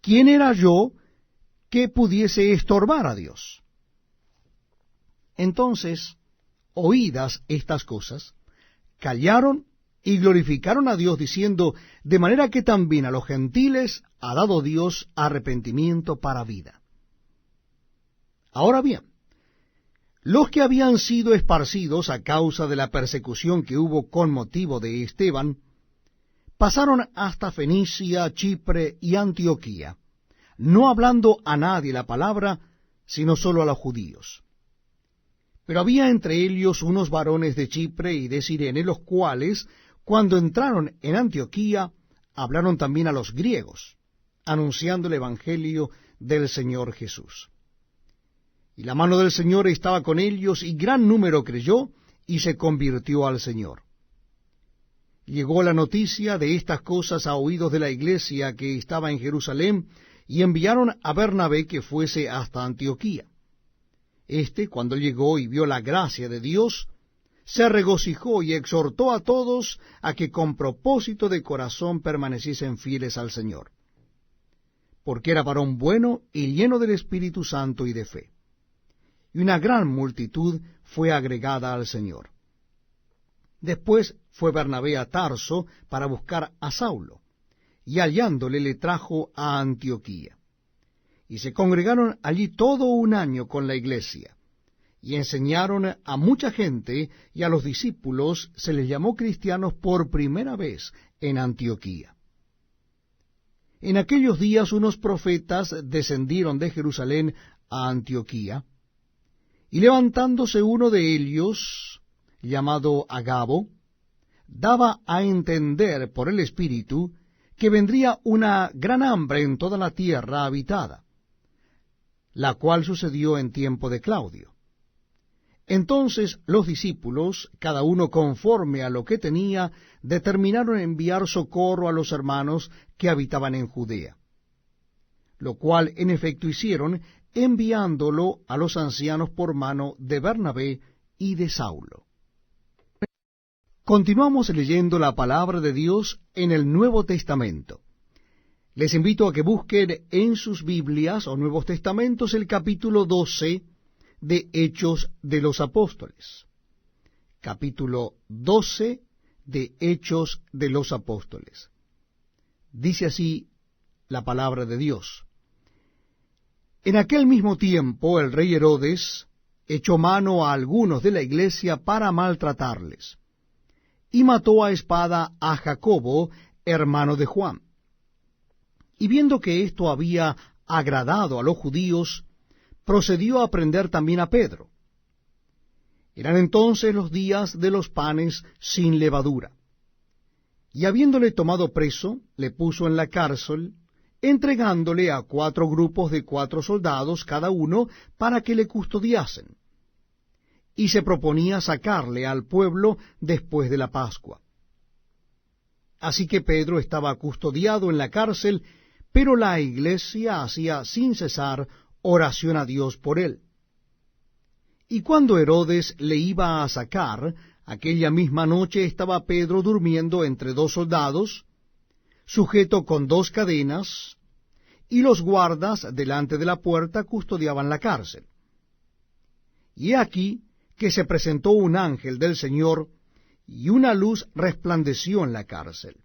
¿quién era yo que pudiese estorbar a Dios? Entonces, oídas estas cosas, callaron y glorificaron a Dios, diciendo: de manera que también a los gentiles ha dado Dios arrepentimiento para vida. Ahora bien, los que habían sido esparcidos a causa de la persecución que hubo con motivo de Esteban, pasaron hasta Fenicia, Chipre y Antioquía, no hablando a nadie la palabra, sino solo a los judíos. Pero había entre ellos unos varones de Chipre y de Cirene, los cuales, cuando entraron en Antioquía, hablaron también a los griegos, anunciando el evangelio del Señor Jesús. Y la mano del Señor estaba con ellos, y gran número creyó y se convirtió al Señor. Llegó la noticia de estas cosas a oídos de la iglesia que estaba en Jerusalén, y enviaron a Bernabé que fuese hasta Antioquía. Cuando llegó y vio la gracia de Dios, se regocijó y exhortó a todos a que con propósito de corazón permaneciesen fieles al Señor, porque era varón bueno y lleno del Espíritu Santo y de fe. Y una gran multitud fue agregada al Señor. Después fue Bernabé a Tarso para buscar a Saulo, y hallándole le trajo a Antioquía. Y se congregaron allí todo un año con la iglesia, y enseñaron a mucha gente, y a los discípulos se les llamó cristianos por primera vez en Antioquía. En aquellos días unos profetas descendieron de Jerusalén a Antioquía, y levantándose uno de ellos, llamado Agabo, daba a entender por el Espíritu que vendría una gran hambre en toda la tierra habitada, la cual sucedió en tiempo de Claudio. Entonces los discípulos, cada uno conforme a lo que tenía, determinaron enviar socorro a los hermanos que habitaban en Judea, lo cual en efecto hicieron, enviándolo a los ancianos por mano de Bernabé y de Saulo. Continuamos leyendo la palabra de Dios en el Nuevo Testamento. Les invito a que busquen en sus Biblias o Nuevos Testamentos el capítulo 12 de Hechos de los Apóstoles. Capítulo 12 de Hechos de los Apóstoles. Dice así la palabra de Dios. En aquel mismo tiempo el rey Herodes echó mano a algunos de la iglesia para maltratarles, y mató a espada a Jacobo, hermano de Juan. Y viendo que esto había agradado a los judíos, procedió a prender también a Pedro. Eran entonces los días de los panes sin levadura. Y habiéndole tomado preso, le puso en la cárcel, entregándole a 4 grupos de 4 soldados cada uno para que le custodiasen. Y se proponía sacarle al pueblo después de la Pascua. Así que Pedro estaba custodiado en la cárcel, pero la iglesia hacía sin cesar oración a Dios por él. Y cuando Herodes le iba a sacar, aquella misma noche estaba Pedro durmiendo entre 2 soldados, sujeto con 2 cadenas, y los guardas delante de la puerta custodiaban la cárcel. Y he aquí que se presentó un ángel del Señor, y una luz resplandeció en la cárcel.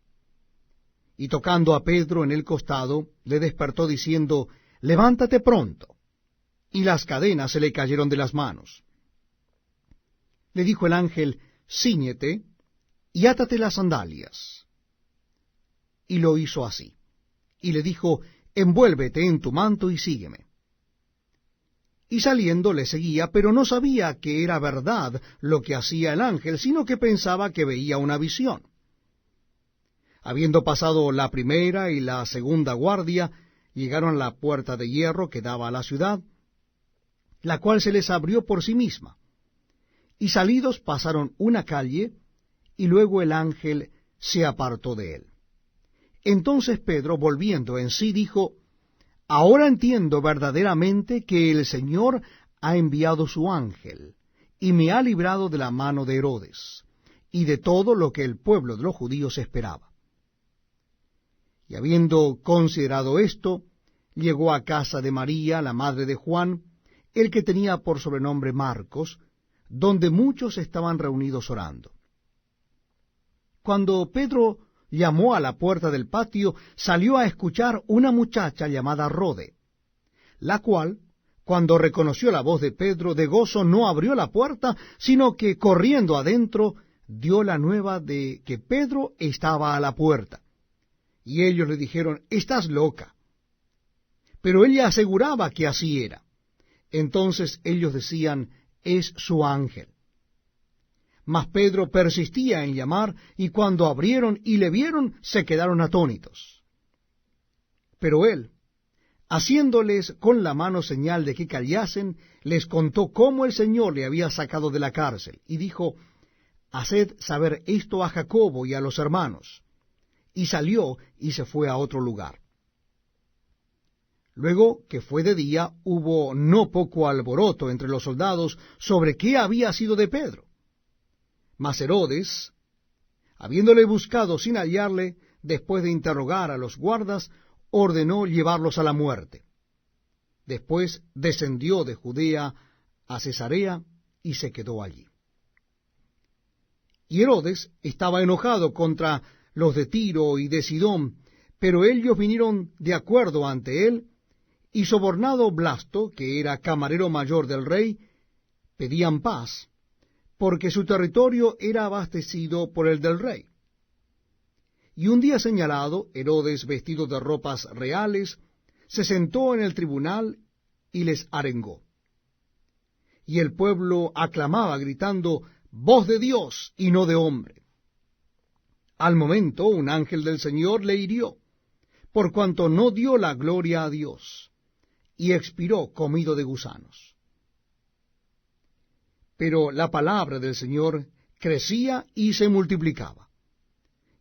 Y tocando a Pedro en el costado, le despertó diciendo, levántate pronto. Y las cadenas se le cayeron de las manos. Le dijo el ángel, cíñete y átate las sandalias. Y lo hizo así. Y le dijo, envuélvete en tu manto y sígueme. Y saliendo le seguía, pero no sabía que era verdad lo que hacía el ángel, sino que pensaba que veía una visión. Habiendo pasado la primera y la segunda guardia, llegaron a la puerta de hierro que daba a la ciudad, la cual se les abrió por sí misma. Y salidos pasaron una calle, y luego el ángel se apartó de él. Entonces Pedro, volviendo en sí, dijo, ahora entiendo verdaderamente que el Señor ha enviado su ángel, y me ha librado de la mano de Herodes, y de todo lo que el pueblo de los judíos esperaba. Y habiendo considerado esto, llegó a casa de María, la madre de Juan, el que tenía por sobrenombre Marcos, donde muchos estaban reunidos orando. Cuando Pedro llamó a la puerta del patio, salió a escuchar una muchacha llamada Rode, la cual, cuando reconoció la voz de Pedro, de gozo no abrió la puerta, sino que corriendo adentro dio la nueva de que Pedro estaba a la puerta. Y ellos le dijeron, estás loca. Pero ella aseguraba que así era. Entonces ellos decían, es su ángel. Mas Pedro persistía en llamar, y cuando abrieron y le vieron, se quedaron atónitos. Pero él, haciéndoles con la mano señal de que callasen, les contó cómo el Señor le había sacado de la cárcel, y dijo, haced saber esto a Jacobo y a los hermanos. Y salió y se fue a otro lugar. Luego que fue de día, hubo no poco alboroto entre los soldados sobre qué había sido de Pedro. Mas Herodes, habiéndole buscado sin hallarle, después de interrogar a los guardas, ordenó llevarlos a la muerte. Después descendió de Judea a Cesarea y se quedó allí. Y Herodes estaba enojado contra los de Tiro y de Sidón, pero ellos vinieron de acuerdo ante él, y sobornado Blasto, que era camarero mayor del rey, pedían paz, porque su territorio era abastecido por el del rey. Y un día señalado, Herodes, vestido de ropas reales, se sentó en el tribunal y les arengó. Y el pueblo aclamaba, gritando, voz de Dios y no de hombre. Al momento un ángel del Señor le hirió, por cuanto no dio la gloria a Dios, y expiró comido de gusanos. Pero la palabra del Señor crecía y se multiplicaba.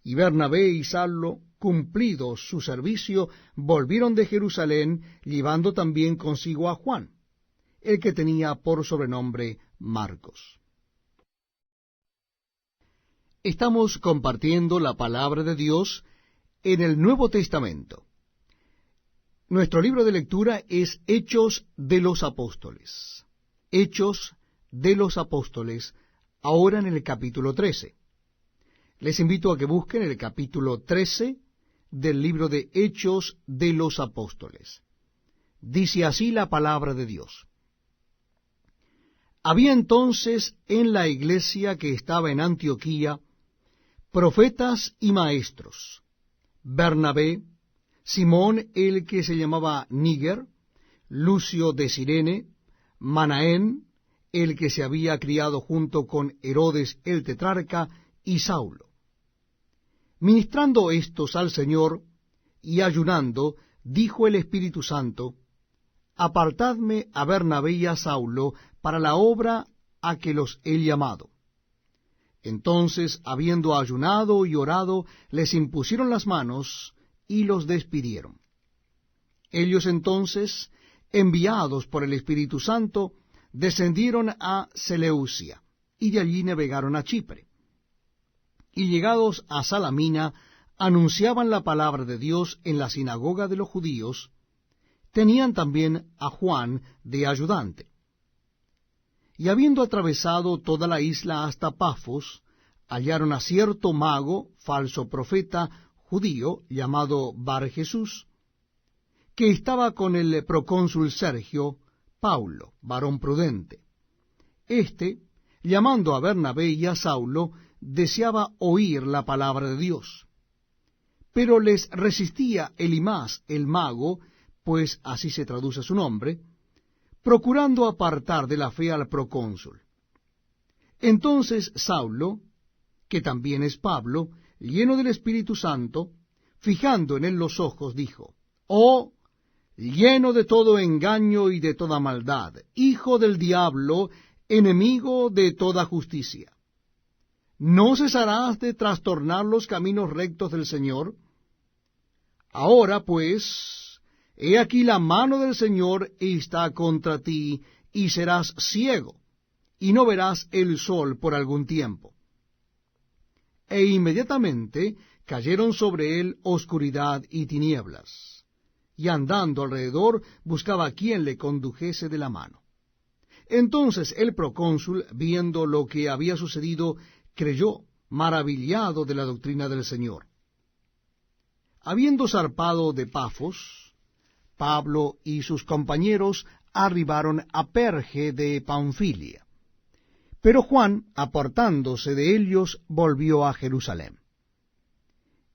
Y Bernabé y Saulo, cumplido su servicio, volvieron de Jerusalén, llevando también consigo a Juan, el que tenía por sobrenombre Marcos. Estamos compartiendo la palabra de Dios en el Nuevo Testamento. Nuestro libro de lectura es Hechos de los Apóstoles. Hechos de los Apóstoles, ahora en el capítulo 13. Les invito a que busquen el capítulo 13 del libro de Hechos de los Apóstoles. Dice así la palabra de Dios. Había entonces en la iglesia que estaba en Antioquía profetas y maestros: Bernabé, Simón el que se llamaba Níger, Lucio de Cirene, Manaén, el que se había criado junto con Herodes el tetrarca, y Saulo. Ministrando estos al Señor y ayunando, dijo el Espíritu Santo, apartadme a Bernabé y a Saulo para la obra a que los he llamado. Entonces, habiendo ayunado y orado, les impusieron las manos y los despidieron. Ellos entonces, enviados por el Espíritu Santo, descendieron a Seleucia, y de allí navegaron a Chipre. Y llegados a Salamina, anunciaban la palabra de Dios en la sinagoga de los judíos. Tenían también a Juan de ayudante. Y habiendo atravesado toda la isla hasta Pafos, hallaron a cierto mago, falso profeta, judío, llamado Bar Jesús, que estaba con el procónsul Sergio Paulo, varón prudente. Este, llamando a Bernabé y a Saulo, deseaba oír la palabra de Dios. Pero les resistía Elimás el mago, pues así se traduce su nombre, procurando apartar de la fe al procónsul. Entonces Saulo, que también es Pablo, lleno del Espíritu Santo, fijando en él los ojos, dijo: «Oh, lleno de todo engaño y de toda maldad, hijo del diablo, enemigo de toda justicia, ¿no cesarás de trastornar los caminos rectos del Señor? Ahora, pues, he aquí la mano del Señor está contra ti, y serás ciego, y no verás el sol por algún tiempo». E inmediatamente cayeron sobre él oscuridad y tinieblas, y andando alrededor buscaba a quien le condujese de la mano. Entonces el procónsul, viendo lo que había sucedido, creyó, maravillado de la doctrina del Señor. Habiendo zarpado de Pafos, Pablo y sus compañeros arribaron a Perge de Panfilia. Pero Juan, apartándose de ellos, volvió a Jerusalén.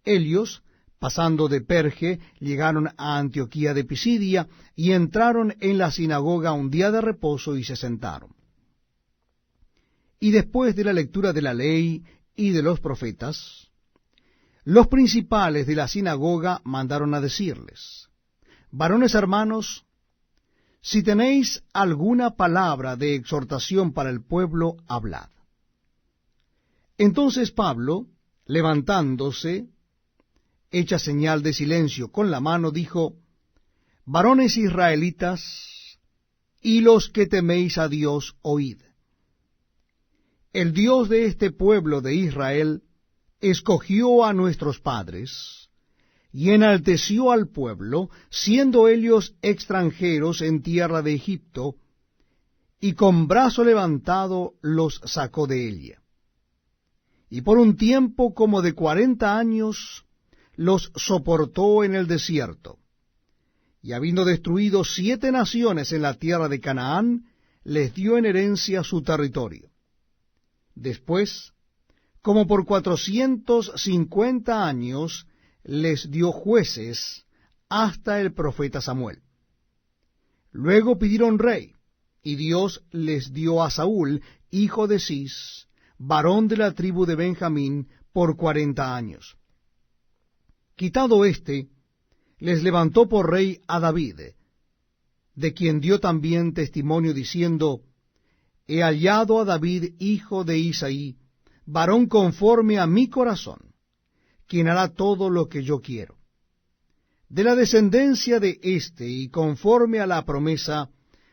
Ellos, pasando de Perge, llegaron a Antioquía de Pisidia, y entraron en la sinagoga un día de reposo, y se sentaron. Y después de la lectura de la ley y de los profetas, los principales de la sinagoga mandaron a decirles: «Varones hermanos, si tenéis alguna palabra de exhortación para el pueblo, hablad». Entonces Pablo, levantándose, hecha señal de silencio con la mano, dijo: «Varones israelitas, y los que teméis a Dios, oíd. El Dios de este pueblo de Israel escogió a nuestros padres, y enalteció al pueblo, siendo ellos extranjeros en tierra de Egipto, y con brazo levantado los sacó de ella. Y por un tiempo como de 40 años los soportó en el desierto, y habiendo destruido 7 naciones en la tierra de Canaán, les dio en herencia su territorio. Después, como por 450 años, les dio jueces hasta el profeta Samuel. Luego pidieron rey, y Dios les dio a Saúl, hijo de Cis, varón de la tribu de Benjamín, por 40 años. Quitado éste, les levantó por rey a David, de quien dio también testimonio diciendo: «He hallado a David, hijo de Isaí, varón conforme a mi corazón, quien hará todo lo que yo quiero». De la descendencia de éste, y conforme a la promesa,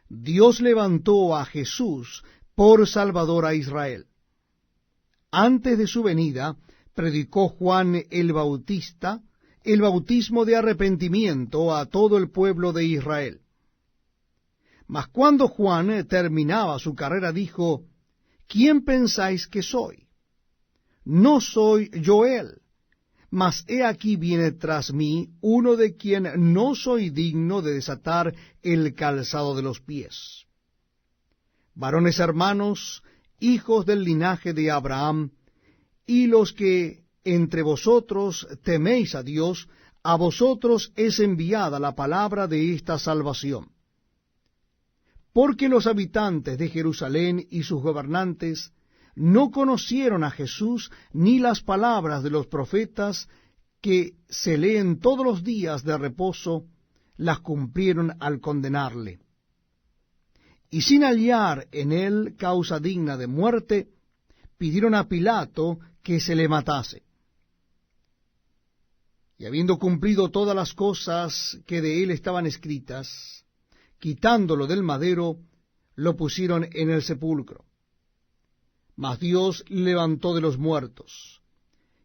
Dios levantó a Jesús por Salvador a Israel. Antes de su venida, predicó Juan el Bautista el bautismo de arrepentimiento a todo el pueblo de Israel. Mas cuando Juan terminaba su carrera, dijo: «¿Quién pensáis que soy? No soy yo él, mas he aquí viene tras mí uno de quien no soy digno de desatar el calzado de los pies». Varones hermanos, hijos del linaje de Abraham, y los que entre vosotros teméis a Dios, a vosotros es enviada la palabra de esta salvación. Porque los habitantes de Jerusalén y sus gobernantes no conocieron a Jesús, ni las palabras de los profetas que se leen todos los días de reposo, las cumplieron al condenarle. Y sin hallar en él causa digna de muerte, pidieron a Pilato que se le matase. Y habiendo cumplido todas las cosas que de él estaban escritas, quitándolo del madero, lo pusieron en el sepulcro. Mas Dios le levantó de los muertos,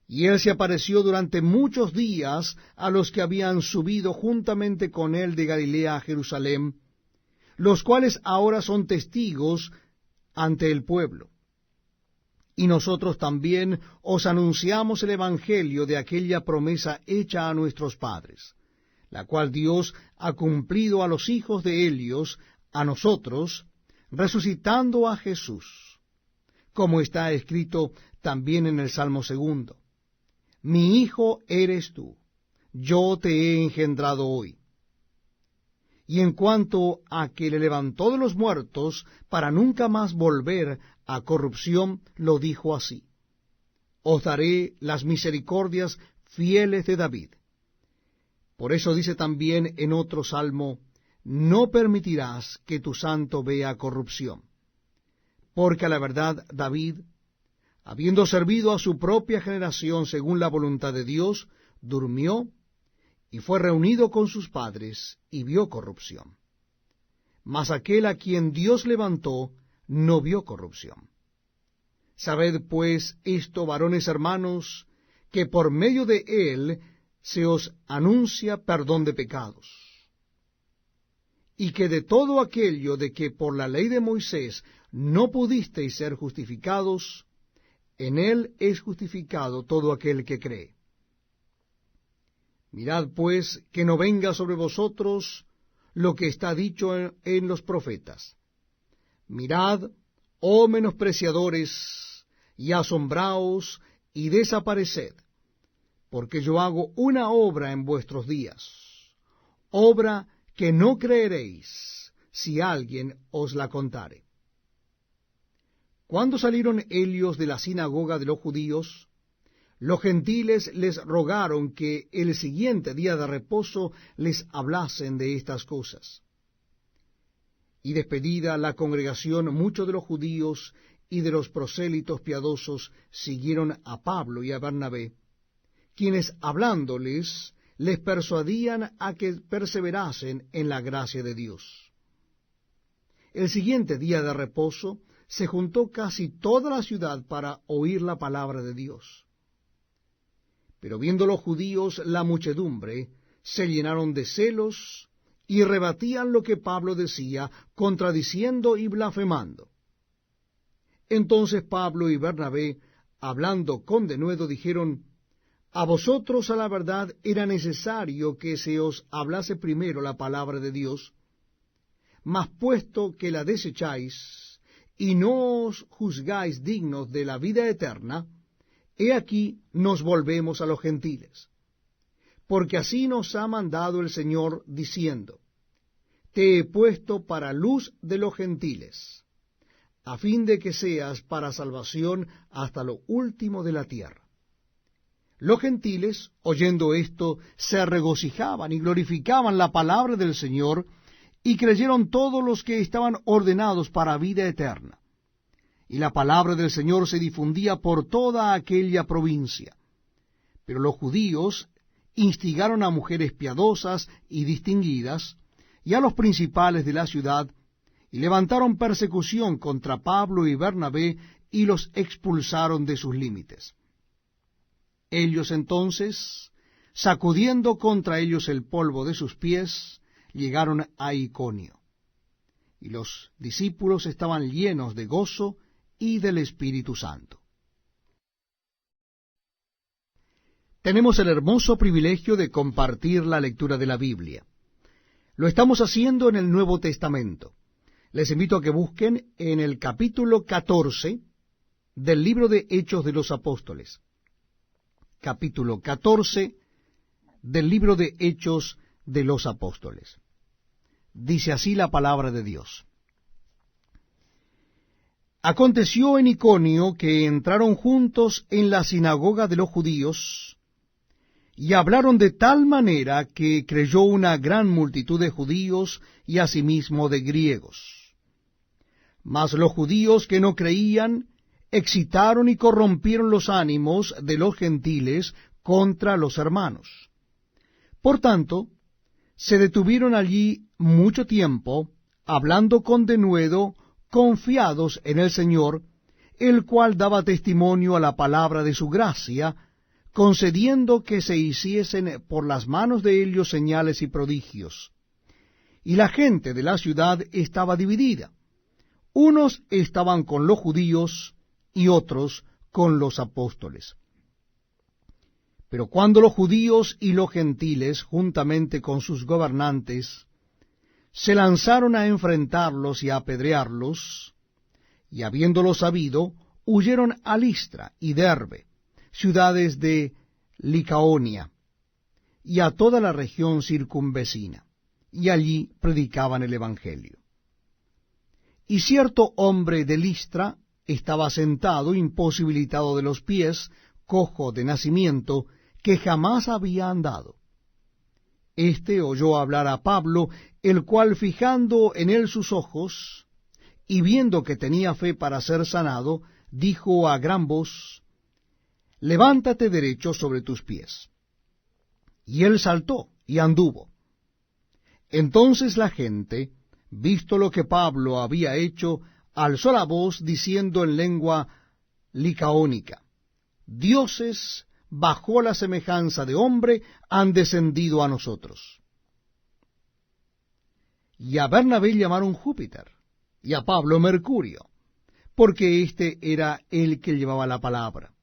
y él se apareció durante muchos días a los que habían subido juntamente con él de Galilea a Jerusalén, los cuales ahora son testigos ante el pueblo. Y nosotros también os anunciamos el evangelio de aquella promesa hecha a nuestros padres, la cual Dios ha cumplido a los hijos de Helios, a nosotros, resucitando a Jesús, como está escrito también en el Salmo 2. Mi hijo eres tú, yo te he engendrado hoy. Y en cuanto a que le levantó de los muertos para nunca más volver a corrupción, lo dijo así: os daré las misericordias fieles de David. Por eso dice también en otro salmo: no permitirás que tu santo vea corrupción. Porque a la verdad David, habiendo servido a su propia generación según la voluntad de Dios, durmió y fue reunido con sus padres y vio corrupción. Mas aquel a quien Dios levantó no vio corrupción. Sabed pues esto, varones hermanos, que por medio de él se os anuncia perdón de pecados, y que de todo aquello de que por la ley de Moisés no pudisteis ser justificados, en él es justificado todo aquel que cree. Mirad pues que no venga sobre vosotros lo que está dicho en los profetas. Mirad, oh menospreciadores, y asombraos, y desapareced, porque yo hago una obra en vuestros días, obra que no creeréis si alguien os la contare. Cuando salieron Helios de la sinagoga de los judíos, los gentiles les rogaron que el siguiente día de reposo les hablasen de estas cosas. Y despedida la congregación, muchos de los judíos y de los prosélitos piadosos siguieron a Pablo y a Bernabé, quienes hablándoles les persuadían a que perseverasen en la gracia de Dios. El siguiente día de reposo se juntó casi toda la ciudad para oír la palabra de Dios. Pero viendo los judíos la muchedumbre, se llenaron de celos y rebatían lo que Pablo decía, contradiciendo y blasfemando. Entonces Pablo y Bernabé, hablando con denuedo, dijeron: a vosotros a la verdad era necesario que se os hablase primero la palabra de Dios, mas puesto que la desecháis y no os juzgáis dignos de la vida eterna, he aquí nos volvemos a los gentiles. Porque así nos ha mandado el Señor, diciendo: te he puesto para luz de los gentiles, a fin de que seas para salvación hasta lo último de la tierra. Los gentiles, oyendo esto, se regocijaban y glorificaban la palabra del Señor, y creyeron todos los que estaban ordenados para vida eterna. Y la palabra del Señor se difundía por toda aquella provincia. Pero los judíos instigaron a mujeres piadosas y distinguidas, y a los principales de la ciudad, y levantaron persecución contra Pablo y Bernabé, y los expulsaron de sus límites. Ellos entonces, sacudiendo contra ellos el polvo de sus pies, llegaron a Iconio. Y los discípulos estaban llenos de gozo y del Espíritu Santo. Tenemos el hermoso privilegio de compartir la lectura de la Biblia. Lo estamos haciendo en el Nuevo Testamento. Les invito a que busquen en el capítulo 14 del libro de Hechos de los Apóstoles. Capítulo 14 del libro de Hechos de los Apóstoles. Dice así la palabra de Dios. Aconteció en Iconio que entraron juntos en la sinagoga de los judíos, y hablaron de tal manera que creyó una gran multitud de judíos y asimismo de griegos. Mas los judíos que no creían excitaron y corrompieron los ánimos de los gentiles contra los hermanos. Por tanto, se detuvieron allí mucho tiempo, hablando con denuedo, confiados en el Señor, el cual daba testimonio a la palabra de su gracia, concediendo que se hiciesen por las manos de ellos señales y prodigios. Y la gente de la ciudad estaba dividida. Unos estaban con los judíos y otros con los apóstoles. Pero cuando los judíos y los gentiles, juntamente con sus gobernantes, se lanzaron a enfrentarlos y a apedrearlos, y habiéndolo sabido, huyeron a Listra y Derbe, ciudades de Licaonia, y a toda la región circunvecina, y allí predicaban el Evangelio. Y cierto hombre de Listra estaba sentado, imposibilitado de los pies, cojo de nacimiento, que jamás había andado. Este oyó hablar a Pablo, el cual, fijando en él sus ojos, y viendo que tenía fe para ser sanado, dijo a gran voz: Levántate derecho sobre tus pies. Y él saltó y anduvo. Entonces la gente, visto lo que Pablo había hecho, alzó la voz diciendo en lengua licaónica: Dioses bajo la semejanza de hombre han descendido a nosotros. Y a Bernabé llamaron Júpiter, y a Pablo Mercurio, porque éste era el que llevaba la palabra.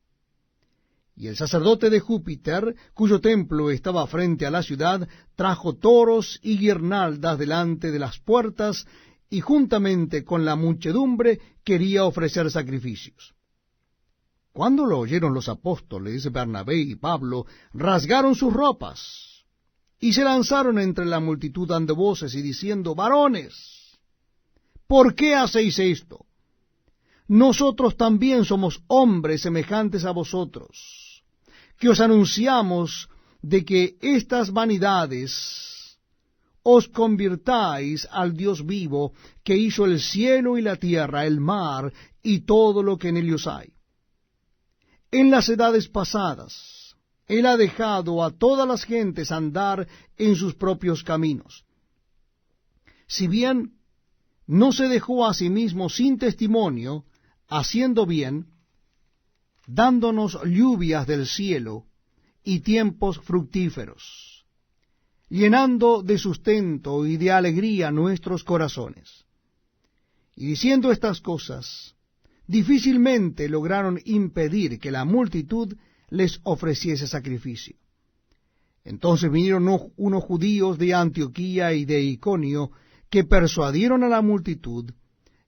Y el sacerdote de Júpiter, cuyo templo estaba frente a la ciudad, trajo toros y guirnaldas delante de las puertas, y juntamente con la muchedumbre quería ofrecer sacrificios. Cuando lo oyeron los apóstoles, Bernabé y Pablo rasgaron sus ropas, y se lanzaron entre la multitud dando voces y diciendo: Varones, ¿por qué hacéis esto? Nosotros también somos hombres semejantes a vosotros, que os anunciamos de que estas vanidades os convirtáis al Dios vivo, que hizo el cielo y la tierra, el mar y todo lo que en ellos hay. En las edades pasadas, Él ha dejado a todas las gentes andar en sus propios caminos. Si bien no se dejó a sí mismo sin testimonio, haciendo bien, dándonos lluvias del cielo y tiempos fructíferos, llenando de sustento y de alegría nuestros corazones. Y diciendo estas cosas, difícilmente lograron impedir que la multitud les ofreciese sacrificio. Entonces vinieron unos judíos de Antioquía y de Iconio, que persuadieron a la multitud,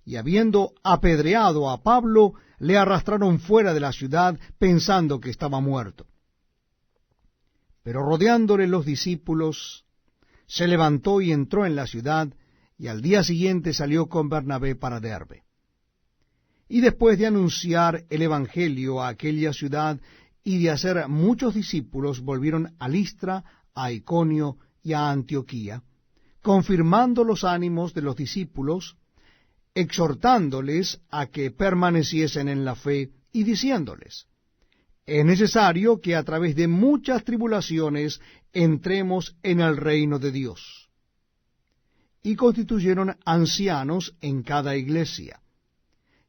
y habiendo apedreado a Pablo, le arrastraron fuera de la ciudad, pensando que estaba muerto. Pero rodeándole los discípulos, se levantó y entró en la ciudad, y al día siguiente salió con Bernabé para Derbe. Y después de anunciar el Evangelio a aquella ciudad y de hacer muchos discípulos, volvieron a Listra, a Iconio y a Antioquía, confirmando los ánimos de los discípulos, exhortándoles a que permaneciesen en la fe y diciéndoles: es necesario que a través de muchas tribulaciones entremos en el reino de Dios. Y constituyeron ancianos en cada iglesia,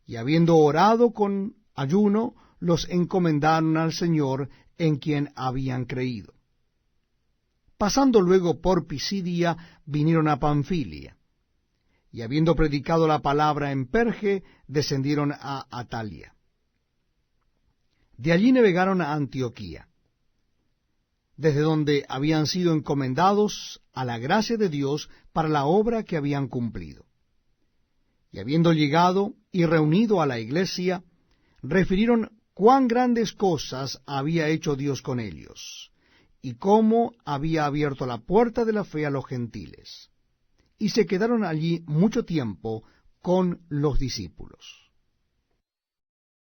y habiendo orado con ayuno, los encomendaron al Señor en quien habían creído. Pasando luego por Pisidia, vinieron a Panfilia, y habiendo predicado la palabra en Perge, descendieron a Atalia. De allí navegaron a Antioquía, desde donde habían sido encomendados a la gracia de Dios para la obra que habían cumplido. Y habiendo llegado y reunido a la iglesia, refirieron cuán grandes cosas había hecho Dios con ellos, y cómo había abierto la puerta de la fe a los gentiles. Y se quedaron allí mucho tiempo con los discípulos.